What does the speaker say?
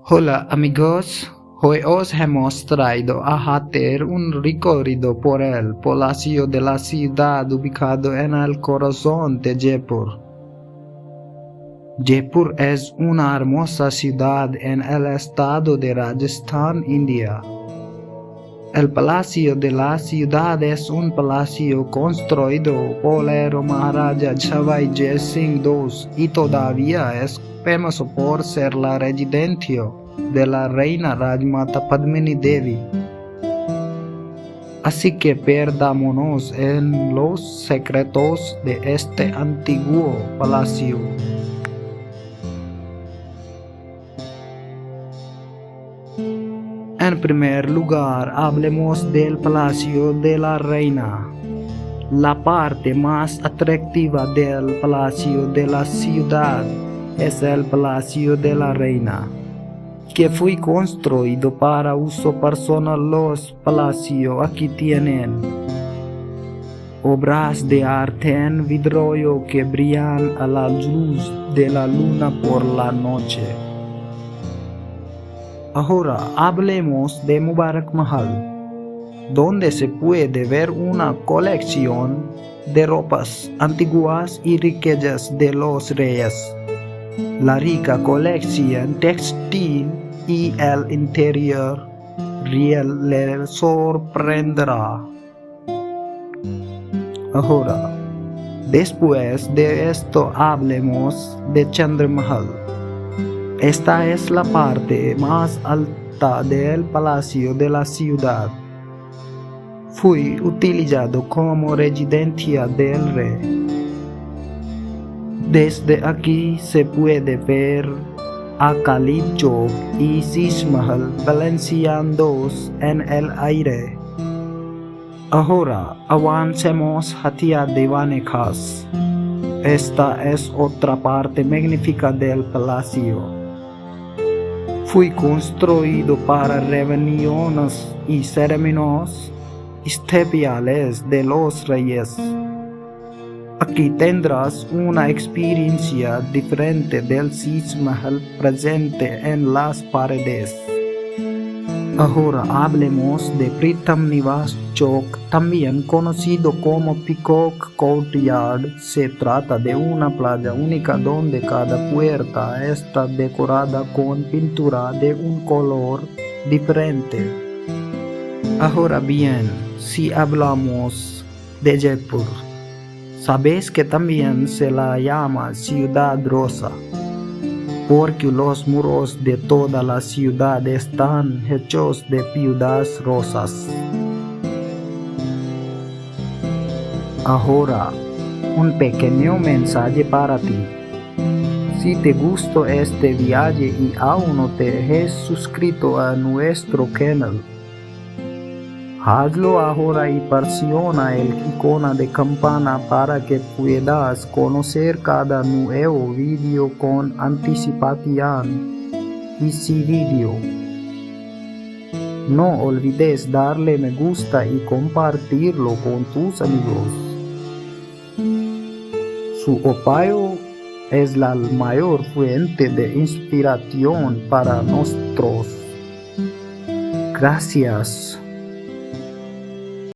Hola amigos, hoy os hemos traído a hacer un recorrido por el Palacio de la Ciudad ubicado en el corazón de Jaipur. Jaipur es una hermosa ciudad en el estado de Rajasthan, India. El Palacio de la Ciudad es un palacio construido por el Maharaja Jawai Jai Singh II y todavía es famoso por ser la residencia de la reina Rajmata Padmini Devi. Así que perdámonos en los secretos de este antiguo palacio. En primer lugar, hablemos del Palacio de la Reina. La parte más atractiva del Palacio de la Ciudad es el Palacio de la Reina, que fue construido para uso personal. Los palacios aquí tienen obras de arte en vidrio que brillan a la luz de la luna por la noche. Ahora hablemos de Mubarak Mahal, donde se puede ver una colección de ropas antiguas y riquezas de los reyes. La rica colección textil y el interior real le sorprenderá. Ahora, después de esto hablemos de Chandra Mahal. Esta es la parte más alta del Palacio de la Ciudad. Fue utilizado como residencia del rey. Desde aquí se puede ver a Khalid Chowk y Sheesh Mahal balanceándose en el aire. Ahora avancemos hacia Diwan-e Khas. Esta es otra parte magnífica del palacio. Fue construido para reuniones y ceremonias especiales de los reyes. Aquí tendrás una experiencia diferente del Sheesh Mahal presente en las paredes. Ahora hablemos de Pritham Niwas Chowk, también conocido como Peacock Courtyard. Se trata de una playa única donde cada puerta está decorada con pintura de un color diferente. Ahora bien, si hablamos de Jaipur, sabéis que también se la llama Ciudad Rosa, porque los muros de toda la ciudad están hechos de piedras rosas. Ahora, un pequeño mensaje para ti. Si te gustó este viaje y aún no te has suscrito a nuestro canal, hazlo ahora y presiona el icono de campana para que puedas conocer cada nuevo video con anticipación. Y si video, no olvides darle me gusta y compartirlo con tus amigos. Su apoyo es la mayor fuente de inspiración para nosotros. Gracias.